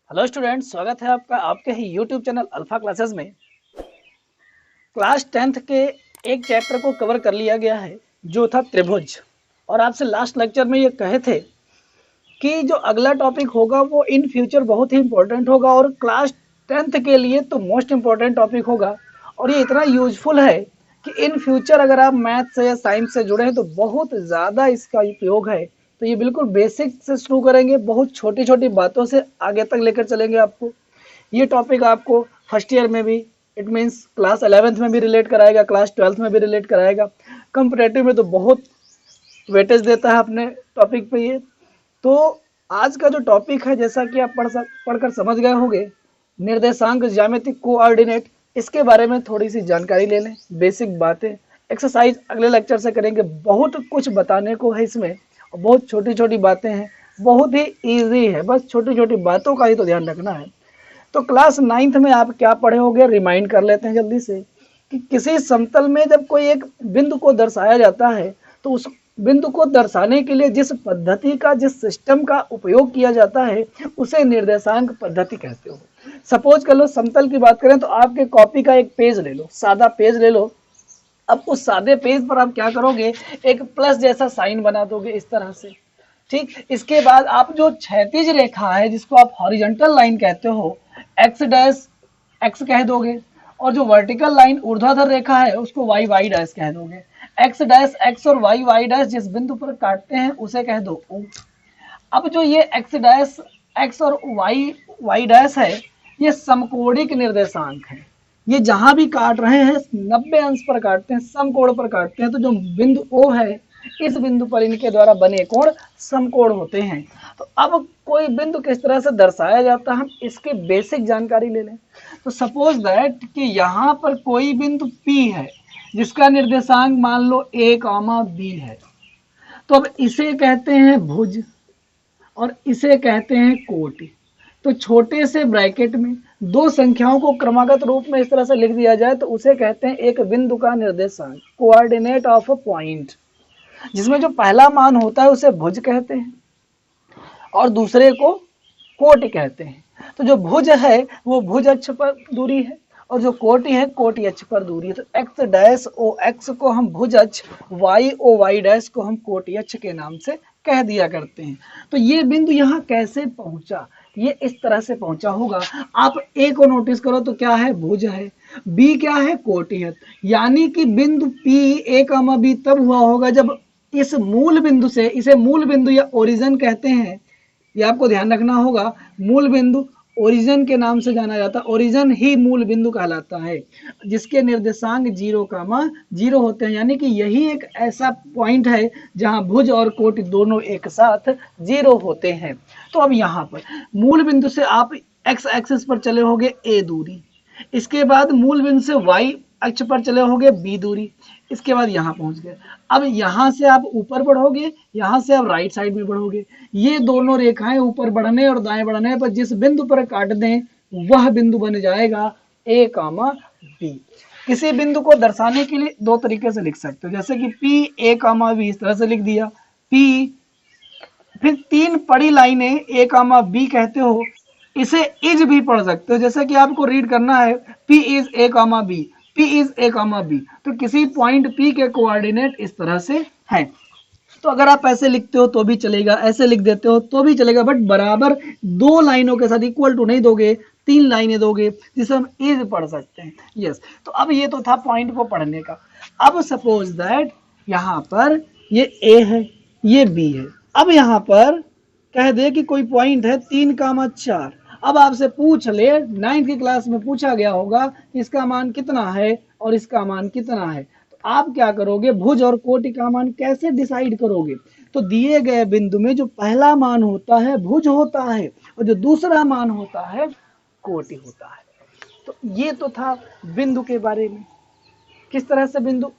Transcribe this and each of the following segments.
Hello student, स्वागत है आपका आपके ही यूट्यूब चैनल अल्फा क्लासेस में। क्लास 10th के एक चैप्टर को कवर कर लिया गया है जो था त्रिभुज। और आपसे लास्ट लेक्चर में ये कहे थे कि जो अगला टॉपिक होगा वो इन फ्यूचर बहुत ही इंपॉर्टेंट होगा और क्लास 10th के लिए तो मोस्ट इम्पॉर्टेंट टॉपिक होगा। और ये इतना यूजफुल है कि इन फ्यूचर अगर आप मैथ से या साइंस से जुड़े हैं तो बहुत ज़्यादा इसका उपयोग है। तो ये बिल्कुल बेसिक से शुरू करेंगे, बहुत छोटी छोटी बातों से आगे तक लेकर चलेंगे आपको। ये टॉपिक आपको फर्स्ट ईयर में भी, इट मीन्स क्लास 11th में भी रिलेट कराएगा, क्लास 12th में भी रिलेट कराएगा। कंपैरेटिव में तो बहुत वेटेज देता है अपने टॉपिक पे ये। तो आज का जो टॉपिक है, जैसा कि आप पढ़कर समझ गए होंगे, निर्देशांक ज्यामितिक कोऑर्डिनेट, इसके बारे में थोड़ी सी जानकारी ले लें, बेसिक बातें। एक्सरसाइज अगले लेक्चर से करेंगे, बहुत कुछ बताने को है इसमें और बहुत छोटी छोटी बातें हैं, बहुत ही ईजी है, बस छोटी छोटी बातों का ही तो ध्यान रखना है। तो क्लास 9th में आप क्या पढ़े होंगे, रिमाइंड कर लेते हैं जल्दी से कि किसी समतल में जब कोई एक बिंदु को दर्शाया जाता है तो उस बिंदु को दर्शाने के लिए जिस पद्धति का, जिस सिस्टम का उपयोग किया जाता है उसे निर्देशांक पद्धति कहते हो। सपोज कर लो समतल की बात करें तो आपके कॉपी का एक पेज ले लो, सादा पेज ले लो। अब उस सादे पेज पर आप क्या करोगे, एक प्लस जैसा साइन बना दोगे इस तरह से। ठीक, इसके बाद आप जो क्षैतिज रेखा है जिसको आप हॉरिजॉन्टल लाइन कहते हो, एक्स डैश एक्स कह दोगे, और जो वर्टिकल लाइन ऊर्ध्वाधर रेखा है उसको वाई वाई डैश कह दोगे। एक्स डैश एक्स और वाई वाई डैश जिस बिंदु पर काटते हैं उसे कह दो ओ। अब जो ये एक्स डैश एक्स और वाई वाई डैश है ये समकोणिक निर्देशांक है। ये जहां भी काट रहे हैं 90 अंश पर काटते हैं, समकोण पर काटते हैं। तो जो बिंदु ओ है इस बिंदु पर इनके द्वारा बने कोण समकोण होते हैं। तो अब कोई बिंदु किस तरह से दर्शाया जाता है, हम इसकी बेसिक जानकारी ले लें। तो सपोज दैट कि यहाँ पर कोई बिंदु P है जिसका निर्देशांक मान लो a, b है। तो अब इसे कहते हैं भुज और इसे कहते हैं कोटि। तो छोटे से ब्रैकेट में दो संख्याओं को क्रमागत रूप में इस तरह से लिख दिया जाए तो उसे कहते हैं एक बिंदु का निर्देशांक, कोऑर्डिनेट ऑफ अ पॉइंट, जिसमें जो पहला मान होता है उसे भुज कहते हैं और दूसरे को कोटि कहते हैं। तो जो भुज है वो भुज अक्ष पर दूरी है और जो कोटि है कोटि अक्ष पर दूरी है। तो एक्स डैश ओ एक्स को हम भुज अक्ष, वाई ओ वाई डैश को हम कोटि अक्ष के नाम से कह दिया करते हैं। तो ये बिंदु यहाँ कैसे पहुंचा, ये इस तरह से पहुंचा होगा। आप ए को नोटिस करो तो क्या है, भुज है, बी क्या है, कोटि है। यानी कि बिंदु पी ए कामा बी तब हुआ होगा जब इस मूल बिंदु से, इसे मूल बिंदु या ओरिजिन कहते हैं, ये आपको ध्यान रखना होगा। मूल बिंदु ओरिजिन के नाम से जाना जाता है, ओरिजिन ही मूल बिंदु कहलाता है जिसके निर्देशांक 0, होते हैं। यानी कि यही एक ऐसा पॉइंट है जहां भुज और कोटि दोनों एक साथ 0 होते हैं। तो अब यहाँ पर मूल बिंदु से आप एक्स एक्सिस पर चले होगे a दूरी, इसके बाद मूल बिंदु से y अक्ष पर चले होगे b दूरी, इसके बाद यहाँ पहुंच गए। अब यहाँ से आप ऊपर बढ़ोगे, यहाँ से आप राइट साइड में बढ़ोगे। ये दोनों रेखाएं ऊपर बढ़ने और दाएं बढ़ने पर जिस बिंदु पर काट दें वह बिंदु बन जाएगा a, b। किसी बिंदु को दर्शाने के लिए दो तरीके से लिख सकते हो, जैसे कि p a, b इस तरह से लिख दिया p, फिर तीन पड़ी लाइनें a, b कहते हो, इसे इज भी पढ़ सकते हो। जैसे कि आपको रीड करना है P is a, b, P is a, b। तो किसी पॉइंट P के कोऑर्डिनेट इस तरह से हैं। तो अगर आप ऐसे लिखते हो तो भी चलेगा, ऐसे लिख देते हो तो भी चलेगा, बट बराबर दो लाइनों के साथ इक्वल टू नहीं दोगे, तीन लाइनें दोगे जिसे हम इज पढ़ सकते हैं। यस, तो अब ये तो था पॉइंट को पढ़ने का। अब सपोज दैट यहाँ पर ये A है, ये B है। अब यहाँ पर कह दे कि कोई पॉइंट है 3, 4। अब आपसे पूछ ले, 9th की क्लास में पूछा गया होगा इसका मान कितना है और इसका मान कितना है। तो आप क्या करोगे, भुज और कोटि का मान कैसे डिसाइड करोगे। तो दिए गए बिंदु में जो पहला मान होता है भुज होता है और जो दूसरा मान होता है कोटि होता है। तो ये तो था बिंदु के बारे में, किस तरह से बिंदु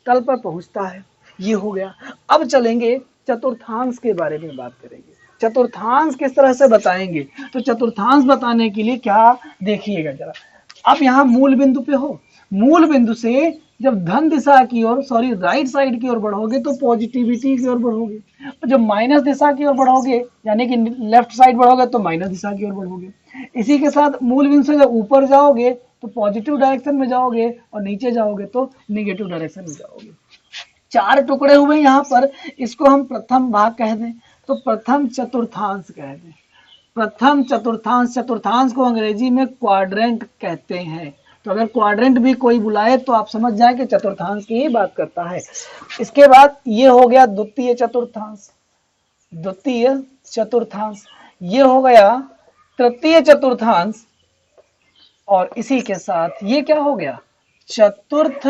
तल पर पहुंचता है, ये हो गया। अब चलेंगे चतुर्थांश के बारे में बात करेंगे। चतुर्थांश किस तरह से बताएंगे, तो चतुर्थांश बताने के लिए क्या देखिएगा जरा। अब यहाँ मूल बिंदु पे हो, मूल बिंदु से जब धन दिशा की ओर राइट साइड की ओर बढ़ोगे तो पॉजिटिविटी की ओर बढ़ोगे, और जब माइनस दिशा की ओर बढ़ोगे यानी कि लेफ्ट साइड बढ़ोगे तो माइनस दिशा की ओर बढ़ोगे। इसी के साथ मूल बिंदु से जब ऊपर जाओगे तो पॉजिटिव डायरेक्शन में जाओगे और नीचे जाओगे तो निगेटिव डायरेक्शन में जाओगे। चार टुकड़े हुए यहाँ पर, इसको हम प्रथम भाग कह दें तो प्रथम चतुर्थांश कह दें। प्रथम चतुर्थांश, चतुर्थांश को अंग्रेजी में क्वाड्रेंट कहते हैं। तो अगर क्वाड्रेंट भी कोई बुलाए तो आप समझ जाए कि चतुर्थांश की ही बात करता है। इसके बाद ये हो गया द्वितीय चतुर्थांश, द्वितीय चतुर्थांश, ये हो गया तृतीय चतुर्थांश, और इसी के साथ ये क्या हो गया, चतुर्थ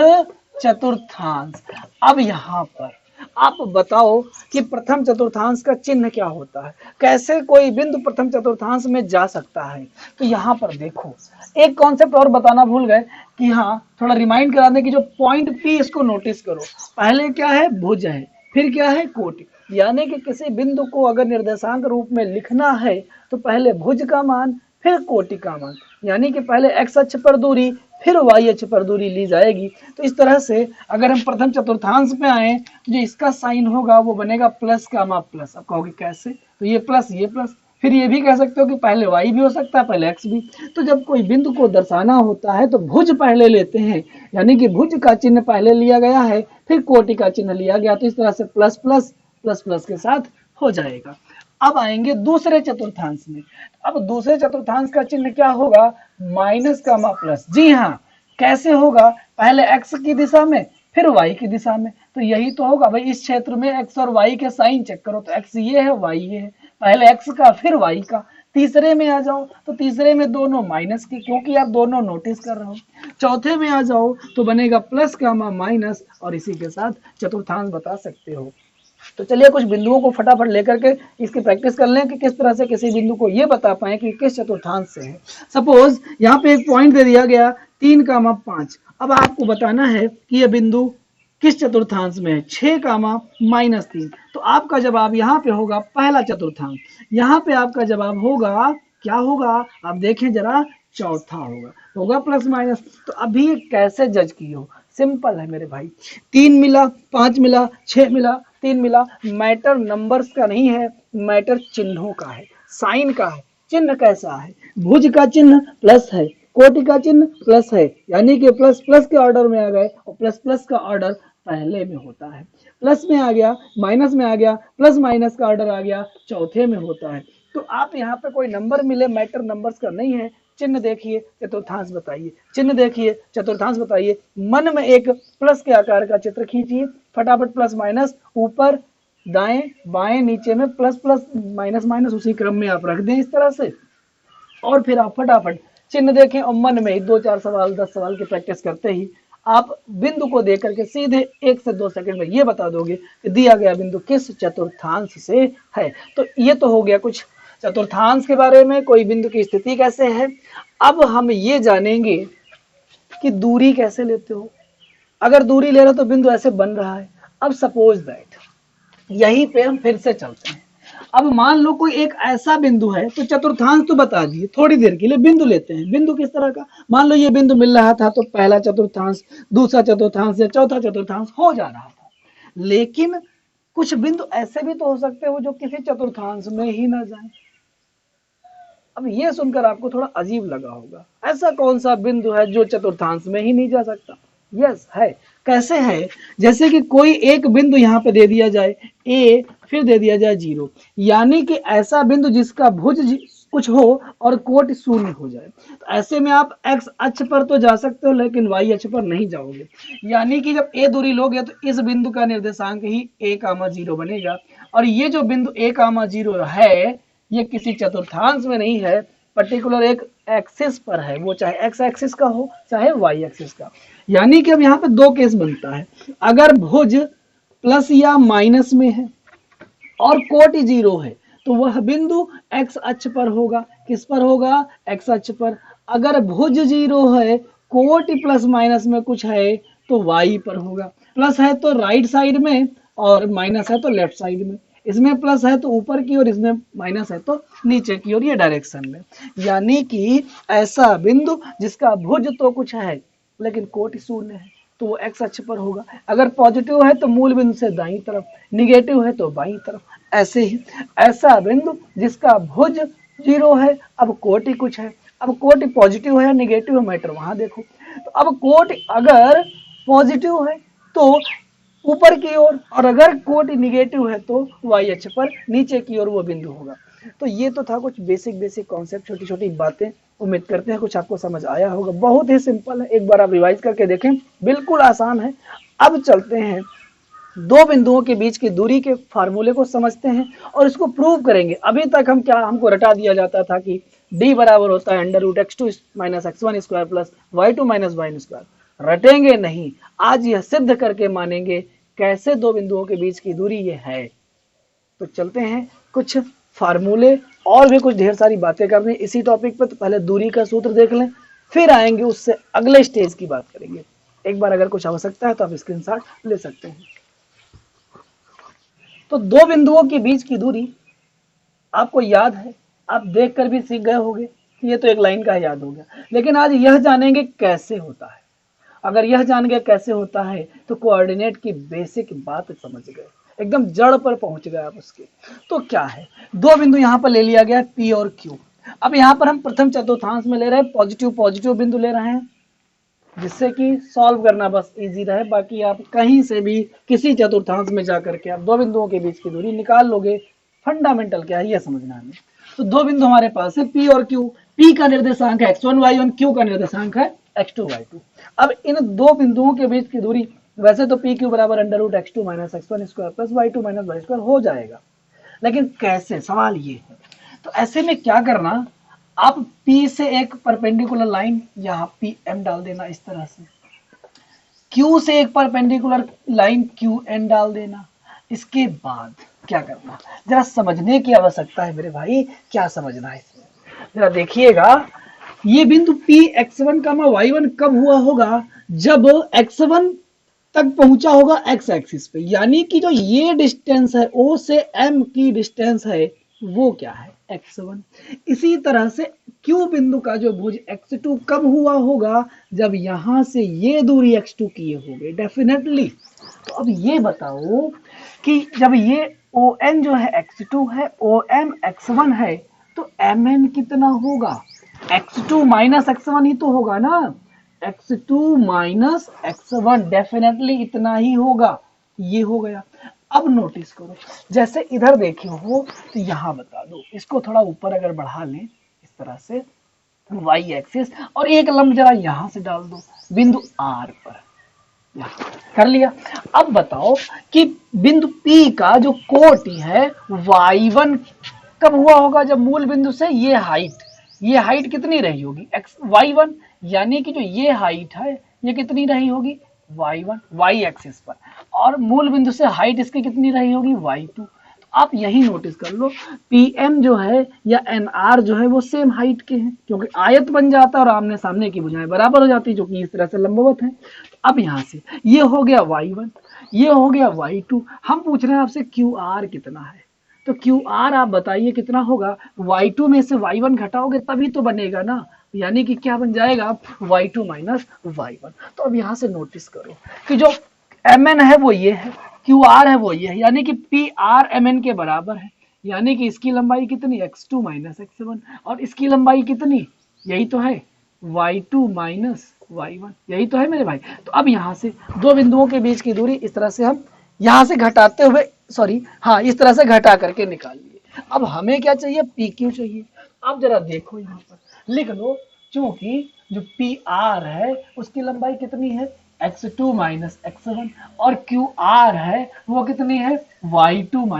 चतुर्थांश। अब यहाँ पर आप बताओ कि प्रथम चतुर्थांश का चिन्ह क्या होता है, कैसे कोई बिंदु प्रथम चतुर्थांश में जा सकता है। तो यहाँ पर देखो, एक कॉन्सेप्ट और बताना भूल गए कि हाँ, थोड़ा रिमाइंड करा दें कि जो पॉइंट पी, इसको नोटिस करो। पहले क्या है, भुज है, फिर क्या है, कोटि। यानी कि किसी बिंदु को अगर निर्देशांक रूप में लिखना है तो पहले भुज का मान फिर कोटि का मान, यानी कि पहले एक्स अक्ष पर दूरी फिर वाई अक्ष पर दूरी ली जाएगी। तो इस तरह से अगर हम प्रथम चतुर्थांश में आए तो जो इसका साइन होगा वो बनेगा प्लस कामा प्लस। अब कहोगे कैसे, तो ये प्लस, फिर ये भी कह सकते हो कि पहले वाई भी हो सकता है पहले एक्स भी। तो जब कोई बिंदु को दर्शाना होता है तो भुज पहले लेते हैं, यानी कि भुज का चिन्ह पहले लिया गया है फिर कोटि का चिन्ह लिया गया। तो इस तरह से प्लस प्लस प्लस प्लस के साथ हो जाएगा। अब आएंगे दूसरे चतुर्थांश में। अब दूसरे चतुर्थांश का चिन्ह क्या होगा, माइनस कामा प्लस। जी हाँ, कैसे होगा, पहले एक्स की दिशा में फिर वाई की दिशा में। तो यही तो होगा भाई, इस क्षेत्र में एक्स और वाई के साइन चेक करो तो एक्स ये है वाई ये है, पहले एक्स का फिर वाई का। तीसरे में आ जाओ तो तीसरे में दोनों माइनस के, क्योंकि आप दोनों नोटिस कर रहे हो। चौथे में आ जाओ तो बनेगा प्लस कामा माइनस, और इसी के साथ चतुर्थांश बता सकते हो। तो चलिए कुछ बिंदुओं को फटाफट लेकर के इसकी प्रैक्टिस कर लें कि किस तरह से किसी बिंदु को ये बता पाए कि किस चतुर्थांश से है। सपोज यहाँ पे एक पॉइंट दे दिया गया 3,5। अब आपको बताना है कि ये बिंदु किस चतुर्थांश में है, 6,-3। तो आपका जवाब यहाँ पे होगा पहला चतुर्थांश, यहाँ पे आपका जवाब होगा क्या होगा, आप देखें जरा, चौथा होगा प्लस माइनस। तो अभी कैसे जज की हो, सिंपल है मेरे भाई, 3 मिला, 5 मिला, 6 मिला, 3 मिला, मैटर नंबर्स का नहीं है, मैटर चिन्हों का है, साइन का है। चिन्ह कैसा है, भुज का चिन्ह प्लस है, कोटि का चिन्ह प्लस है, यानी कि प्लस प्लस के ऑर्डर में आ गए, और प्लस प्लस का ऑर्डर पहले में होता है, प्लस में आ गया माइनस में आ गया, प्लस माइनस का ऑर्डर आ गया चौथे में होता है। तो आप यहाँ पे कोई नंबर मिले, मैटर नंबर्स का नहीं है। चिन्ह देखिए, चतुर्थांश बताइए, चिन्ह देखिए, चतुर्थांश बताइए। मन में एक प्लस के आकार का चित्र खींचिए, फटाफट प्लस माइनस ऊपर दाएं बाएं नीचे में प्लस प्लस माइनस माइनस उसी क्रम में आप रख दें इस तरह से, और फिर आप फटाफट चिन्ह देखें और मन में 2-4 सवाल 10 सवाल की प्रैक्टिस करते ही आप बिंदु को देख करके सीधे 1 से 2 सेकंड में ये बता दोगे कि दिया गया बिंदु किस चतुर्थांश से है। तो ये तो हो गया कुछ चतुर्थांश के बारे में, कोई बिंदु की स्थिति कैसे है। अब हम ये जानेंगे कि दूरी कैसे लेते हो। अगर दूरी ले रहे हो तो बिंदु ऐसे बन रहा है। अब सपोज दैट यहीं पे हम फिर से चलते हैं। अब मान लो कोई एक ऐसा बिंदु है, तो चतुर्थांश तो बता दिए, थोड़ी देर के लिए बिंदु लेते हैं। बिंदु किस तरह का, मान लो ये बिंदु मिल रहा था तो पहला चतुर्थांश, दूसरा चतुर्थांश या चौथा चतुर्थांश हो जा रहा था। लेकिन कुछ बिंदु ऐसे भी तो हो सकते हो जो किसी चतुर्थांश में ही ना जाए। अब ये सुनकर आपको थोड़ा अजीब लगा होगा, ऐसा कौन सा बिंदु है जो चतुर्थांश में ही नहीं जा सकता। यस है। कैसे है, जैसे कि कोई एक बिंदु यहाँ पे दे दिया जाए ए, फिर दे दिया जाए 0, यानी कि ऐसा बिंदु जिसका भुज कुछ हो और कोटि 0 हो जाए। तो ऐसे में आप एक्स अक्ष पर तो जा सकते हो लेकिन वाई अक्ष पर नहीं जाओगे। यानी कि जब ए दूरी लोगे तो इस बिंदु का निर्देशांक ही a,0 बनेगा, और ये जो बिंदु a,0 है ये किसी चतुर्थांश में नहीं है, पर्टिकुलर एक एक्सिस पर है, वो चाहे एक्स एक्सिस का हो चाहे वाई एक्सिस का। यानी कि अब यहाँ पे 2 केस बनता है, अगर भुज प्लस या माइनस में है और कोटि 0 है तो वह बिंदु एक्स अक्ष पर होगा। किस पर होगा, एक्स अक्ष पर। अगर भुज 0 है, कोटि प्लस माइनस में कुछ है तो वाई पर होगा। प्लस है तो राइट साइड में और माइनस है तो लेफ्ट साइड में। इसमें प्लस है तो ऊपर की ओर, इसमें माइनस है तो नीचे की ओर, ये डायरेक्शन में। यानी कि ऐसा बिंदु जिसका भुज तो कुछ है लेकिन कोटि 0 है, तो वो x अक्ष पर होगा। अगर पॉजिटिव है तो मूल बिंदु से दाईं तरफ, निगेटिव है तो बाईं तरफ। ऐसे ही ऐसा बिंदु जिसका भुज 0 है, अब कोटि कुछ है, अब कोटि पॉजिटिव है निगेटिव है, मैटर वहां देखो। तो अब कोटि अगर पॉजिटिव है तो ऊपर की ओर, और अगर कोटि निगेटिव है तो y अक्ष पर नीचे की ओर वो बिंदु होगा। तो ये तो था कुछ बेसिक कॉन्सेप्ट, छोटी छोटी बातें। उम्मीद करते हैं कुछ आपको समझ आया होगा। बहुत ही सिंपल है, एक बार आप रिवाइज करके देखें, बिल्कुल आसान है। अब चलते हैं दो बिंदुओं के बीच की दूरी के फार्मूले को समझते हैं और इसको प्रूव करेंगे। अभी तक हम क्या, हमको रटा दिया जाता था कि d बराबर होता है √x2 - x1² plus y2 - y2। रटेंगे नहीं, आज यह सिद्ध करके मानेंगे कैसे दो बिंदुओं के बीच की दूरी ये है। तो चलते हैं कुछ फार्मूले और भी कुछ ढेर सारी बातें करनी इसी टॉपिक पर। तो पहले दूरी का सूत्र देख लें, फिर आएंगे उससे अगले स्टेज की बात करेंगे। एक बार अगर कुछ आवश्यकता है तो आप स्क्रीनशॉट ले सकते हैं। तो दो बिंदुओं के बीच की दूरी आपको याद है, आप देखकर भी सीख गए होंगे, ये तो एक लाइन का याद हो गया। लेकिन आज यह जानेंगे कैसे होता है। अगर यह जान गए कैसे होता है तो कोऑर्डिनेट की बेसिक बात समझ गए, एकदम जड़ पर पहुंच गए आप उसके। तो क्या है, दो बिंदु यहाँ पर ले लिया गया P और Q। अब यहाँ पर हम प्रथम चतुर्थांश में ले रहे हैं, पॉजिटिव बिंदु ले रहे हैं, जिससे कि सॉल्व करना बस इजी रहे। बाकी आप कहीं से भी किसी चतुर्थांश में जाकर के आप दो बिंदुओं के बीच की दूरी निकाल लोगे। फंडामेंटल क्या है यह समझना है। तो दो बिंदु हमारे पास है P और Q। P का निर्देशांक है x1 y1, Q का निर्देशांक है x2 y2। अब इन दो बिंदुओं के बीच की दूरी वैसे तो PQ बराबर √x2 - x1² plus y2 - y2 हो जाएगा, लेकिन कैसे, सवाल ये है। तो ऐसे में क्या करना, आप P से एक परपेंडिकुलर लाइन यहाँ PM डाल देना इस तरह से, Q से एक परपेंडिकुलर लाइन QN डाल देना। इसके बाद क्या करना, जरा समझने की आवश्यकता है मेरे भाई। क्या समझना है इसमें, जरा देखिएगा। ये बिंदु P x1, y1 कब हुआ होगा, जब x1 तक पहुंचा होगा x एक्सिस पे, यानी कि जो ये डिस्टेंस है O से M की डिस्टेंस है वो क्या है, x1। इसी तरह से Q बिंदु का जो भुज x2 कब हुआ होगा, जब यहां से ये दूरी x2 किए होंगे डेफिनेटली। तो अब ये बताओ कि जब ये ON जो है x2 है, OM x1 है, तो MN कितना होगा, x2 - x1 ही तो होगा ना, x2 - x1 डेफिनेटली इतना ही होगा। ये हो गया। अब नोटिस करो, जैसे इधर देखे हो तो यहां बता दो, इसको थोड़ा ऊपर अगर बढ़ा लें इस तरह से y एक्सिस, और एक लंब जरा यहां से डाल दो बिंदु R पर, कर लिया। अब बताओ कि बिंदु P का जो कोटि है y1 कब हुआ होगा, जब मूल बिंदु से ये हाइट कितनी रही होगी, y1, यानी कि जो ये हाइट है ये कितनी रही होगी, y1 y एक्सिस पर, और मूल बिंदु से हाइट इसकी कितनी रही होगी, y2। तो आप यही नोटिस कर लो, PM जो है या NR जो है वो सेम हाइट के हैं, क्योंकि आयत बन जाता है और आमने सामने की भुजाएं बराबर हो जाती है, जो कि इस तरह से लंबवत है। अब यहाँ से ये हो गया y1, ये हो गया y2। हम पूछ रहे हैं आपसे QR कितना है, तो QR आप बताइए कितना होगा, y2 में से y1 घटाओगे तभी तो बनेगा ना, यानी कि क्या बन जाएगा, y2 - y1। तो अब यहाँ से नोटिस करो कि जो mn है वो ये है, QR है वो ये है, यानी कि PR mn के बराबर है, यानी कि इसकी लंबाई कितनी, x2 - x1, और इसकी लंबाई कितनी, यही तो है, y2 - y1, यही तो है मेरे भाई। तो अब यहाँ से दो बिंदुओं के बीच की दूरी इस तरह से हम यहाँ से घटाते हुए, सॉरी हाँ, इस तरह से घटा करके निकाल लिए। अब हमें क्या चाहिए, PQ चाहिए। अब जरा देखो यहाँ पर लिख लो, क्योंकि जो PR है उसकी लंबाई कितनी है, x2 - x1, और QR है वो कितनी है, y2 -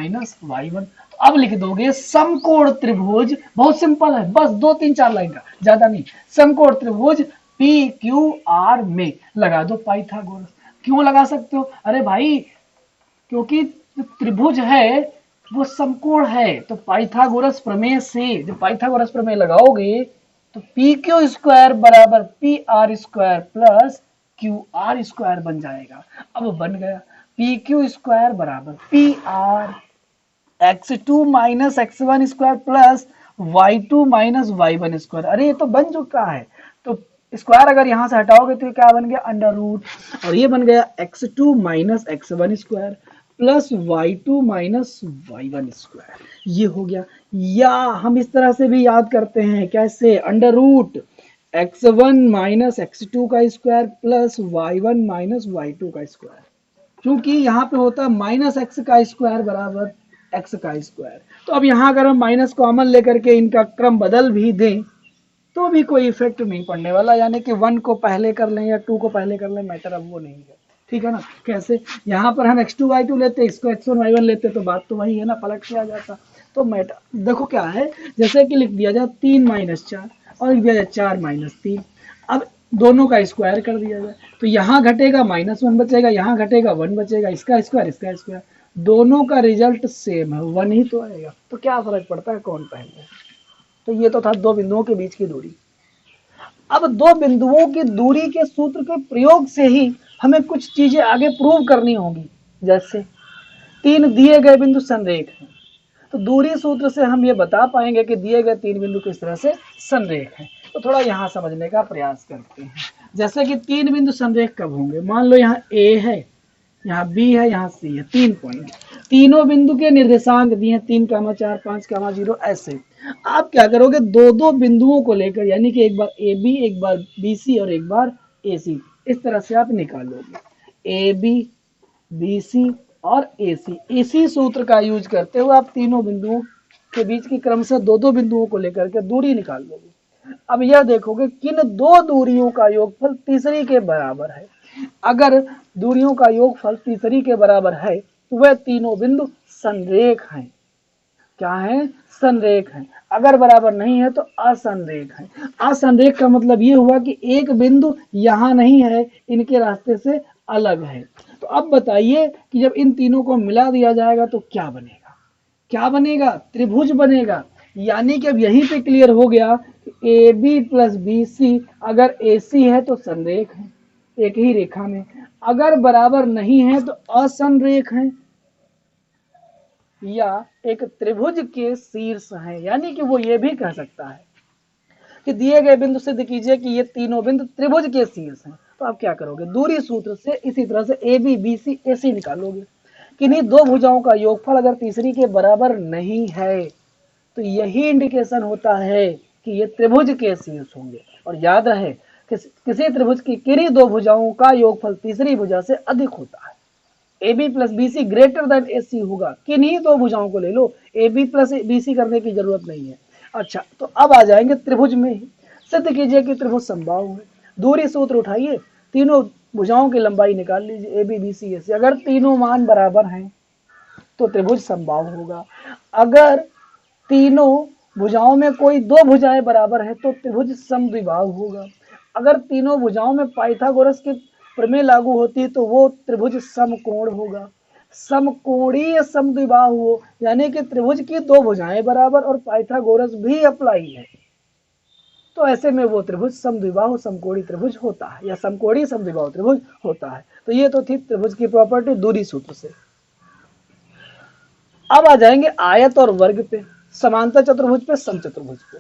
y1। तो अब लिख दोगे समकोण त्रिभुज, बहुत सिंपल है, बस 2-3-4 लाइन का, ज्यादा नहीं। समकोण त्रिभुज PQR में लगा दो पाइथागोरस। क्यों लगा सकते हो, अरे भाई क्योंकि जो त्रिभुज है वो समकोण है, तो पाइथागोरस प्रमेय से जब पाइथागोरस प्रमेय लगाओगे तो PQ² बराबर PR² प्लस QR² बन जाएगा। अब बन गया PQ² बराबर PR x2 - x1² plus y2 - y1²। अरे ये तो बन चुका है। तो स्क्वायर अगर यहाँ से हटाओगे तो ये क्या बन गया, अंडर रूट, और ये बन गया x2 minus x1 square plus y2 minus y1 square, ये हो गया। या हम इस तरह से भी याद करते हैं, कैसे, under root x1 minus x2 का square plus y1 minus y2 का स्क्वायर, क्योंकि यहाँ पे होता है माइनस एक्स का स्क्वायर बराबर एक्स का स्क्वायर। तो अब यहाँ अगर हम माइनस कॉमन लेकर के इनका क्रम बदल भी दें तो भी कोई इफेक्ट नहीं पड़ने वाला, यानी कि 1 को पहले कर लें या 2 को पहले कर लें, मैटर अब वो नहीं है, ठीक है ना। कैसे, यहाँ पर हम x2 y2 लेते, इसको x1 y1 लेते तो बात तो वही है ना, पलट के आ जाता। तो मैटर देखो क्या है, जैसे कि लिख दिया जाए 3 माइनस 4 और लिख दिया जाए 4 माइनस 3, अब दोनों का स्क्वायर कर दिया जाए तो यहाँ घटेगा -1 बचेगा, यहाँ घटेगा 1 बचेगा, इसका स्क्वायर, दोनों का रिजल्ट सेम है, 1 ही तो आएगा। तो क्या फर्क पड़ता है कौन पहले है। तो ये तो था दो बिंदुओं के बीच की दूरी। अब दो बिंदुओं की दूरी के सूत्र के प्रयोग से ही हमें कुछ चीजें आगे प्रूव करनी होगी। जैसे तीन दिए गए बिंदु संरेख हैं, तो दूरी सूत्र से हम ये बता पाएंगे कि दिए गए तीन बिंदु किस तरह से संरेख हैं। तो थोड़ा यहाँ समझने का प्रयास करते हैं। जैसे कि तीन बिंदु संरेख कब होंगे, मान लो यहाँ ए है, यहाँ बी है, यहाँ सी है, 3 पॉइंट, तीनों बिंदु के निर्देशांक दिए हैं 3, 4, 5, 0, ऐसे। आप क्या करोगे, दो दो बिंदुओं को लेकर, यानी कि एक बार ए बी, एक बार बी सी और एक बार ए सी, इस तरह से आप निकालोगे ए बी, बी सी और ए सी। इसी सूत्र का यूज करते हुए आप तीनों बिंदुओं के बीच की क्रमशः दो दो बिंदुओं को लेकर के दूरी निकाल लोगे। अब यह देखोगे किन दो दूरियों का योगफल तीसरी के बराबर है। अगर दूरियों का योगफल तीसरी के बराबर है तो वह तीनों बिंदु संरेख हैं। क्या है, संरेख है। अगर बराबर नहीं है तो असंरेख है। असंरेख का मतलब ये हुआ कि एक बिंदु यहां नहीं है, इनके रास्ते से अलग है। तो अब बताइए कि जब इन तीनों को मिला दिया जाएगा तो क्या बनेगा, क्या बनेगा, त्रिभुज बनेगा। यानी कि अब यहीं पे क्लियर हो गया कि A B plus B C अगर ए सी है तो संरेख है एक ही रेखा में, अगर बराबर नहीं है तो असंरेख है या एक त्रिभुज के शीर्ष है। यानी कि वो ये भी कह सकता है कि दिए गए बिंदु सिद्ध कीजिए कि ये तीनों बिंदु त्रिभुज के शीर्ष हैं। तो आप क्या करोगे, दूरी सूत्र से इसी तरह से ए बी बी सी ए सी निकालोगे। किन्हीं दो भुजाओं का योगफल अगर तीसरी के बराबर नहीं है तो यही इंडिकेशन होता है कि ये त्रिभुज के शीर्ष होंगे। और याद रहे किसी त्रिभुज की किन्हीं दो भुजाओं का योगफल तीसरी भुजा से अधिक होता है। A B plus B C greater than A C होगा, किन्हीं दो भुजाओं को ले लो, A B plus B C करने की जरूरत नहीं है। अच्छा, तो अब आ जाएंगे त्रिभुज में ही। सिद्ध कीजिए कि त्रिभुज समबाहु है। दूरी सूत्र उठाइए, तीनों भुजाओं की लंबाई निकाल लीजिए, ए बी बी सी ए सी। अगर तीनों मान बराबर हैं तो त्रिभुज समबाहु होगा। अगर तीनों भुजाओं में कोई दो भुजाएं बराबर है तो त्रिभुज समद्विबाहु होगा। अगर तीनों भुजाओं में पाइथागोरस की प्रमेय लागू होती है तो वो त्रिभुज समकोण होगा। समकोणीय समद्विबाहु हो, यानी कि त्रिभुज की दो भुजाएं बराबर और पाइथागोरस भी अप्लाई है, तो ऐसे में वो त्रिभुज समद्विबाहु समकोणी त्रिभुज होता है या समकोणी समद्विबाहु त्रिभुज होता है। तो ये तो थी त्रिभुज की प्रॉपर्टी दूरी सूत्र से। अब आ जाएंगे आयत और वर्ग पे, समांतर चतुर्भुज पे, समचतुर्भुज पे।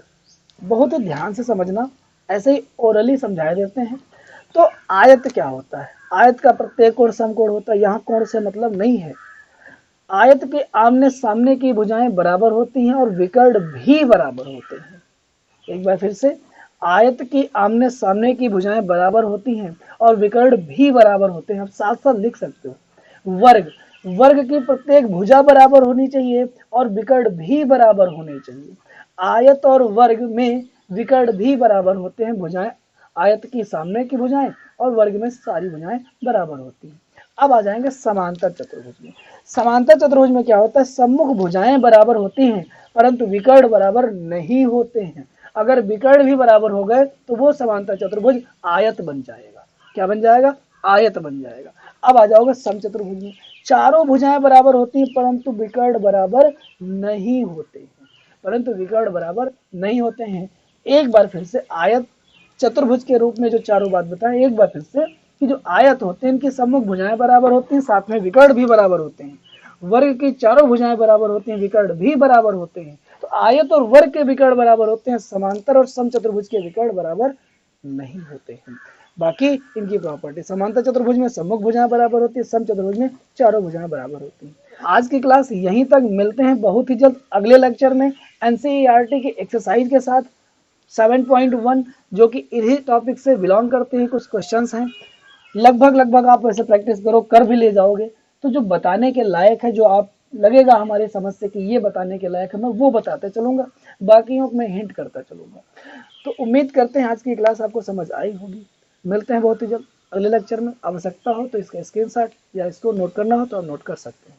बहुत ही ध्यान से समझना, ऐसे ही ओरली समझाए देते हैं। तो आयत क्या होता है, आयत का प्रत्येक कोण समकोण होता है। यहाँ कोण से मतलब नहीं है, आयत के आमने सामने की भुजाएं बराबर होती हैं और विकर्ण भी बराबर होते हैं। एक बार फिर से, आयत की आमने सामने की भुजाएं बराबर होती हैं और विकर्ण भी बराबर होते हैं। आप साथ साथ लिख सकते हो। वर्ग, वर्ग की प्रत्येक भुजा बराबर होनी चाहिए और विकर्ण भी बराबर होने चाहिए। आयत और वर्ग में विकर्ण भी बराबर होते हैं। भुजाएं, आयत की सामने की भुजाएं और वर्ग में सारी भुजाएं बराबर होती हैं। अब आ जाएंगे समांतर चतुर्भुज में। समांतर चतुर्भुज में क्या होता है, सम्मुख भुजाएं बराबर होती हैं परंतु विकर्ण बराबर नहीं होते हैं। अगर विकर्ण भी बराबर हो गए तो वो समांतर चतुर्भुज आयत बन जाएगा। क्या बन जाएगा, आयत बन जाएगा। अब आ जाओगे समचतुर्भुज में। चारों भुजाएं बराबर होती हैं परंतु विकर्ण बराबर नहीं होते हैं, परंतु विकर्ण बराबर नहीं होते हैं। एक बार फिर से, आयत चतुर्भुज के रूप में जो चारों बात बताएं, एक बार फिर से, कि जो आयत होते हैं इनकी सम्मुख भुजाएं बराबर होती हैं, साथ में विकर्ण भी बराबर होते हैं। वर्ग की चारों भुजाएं बराबर होती हैं, विकर्ण भी बराबर होते हैं। तो आयत और वर्ग के विकर्ण बराबर होते हैं, समांतर और समचतुर्भुज के विकर्ण बराबर नहीं होते हैं। बाकी इनकी प्रॉपर्टी, समांतर चतुर्भुज में सम्मुख भुजाएं बराबर होती है, समचतुर्भुज में चारों भुजाएं बराबर होती हैं। आज की क्लास यहीं तक, मिलते हैं बहुत ही जल्द अगले लेक्चर में एनसीईआरटी की एक्सरसाइज के साथ 7.1 जो कि इन्हीं टॉपिक से बिलोंग करते हैं। कुछ क्वेश्चंस हैं, लगभग आप वैसे प्रैक्टिस करो, कर भी ले जाओगे तो जो बताने के लायक है, जो आप लगेगा हमारी समझ से कि ये बताने के लायक है, मैं वो बताते चलूंगा, बाकियों को मैं हिंट करता चलूंगा। तो उम्मीद करते हैं आज की क्लास आपको समझ आई होगी। मिलते हैं बहुत ही जल्द अगले लेक्चर में। आवश्यकता हो तो इसका स्क्रीनशॉट या इसको नोट करना हो तो आप नोट कर सकते हैं।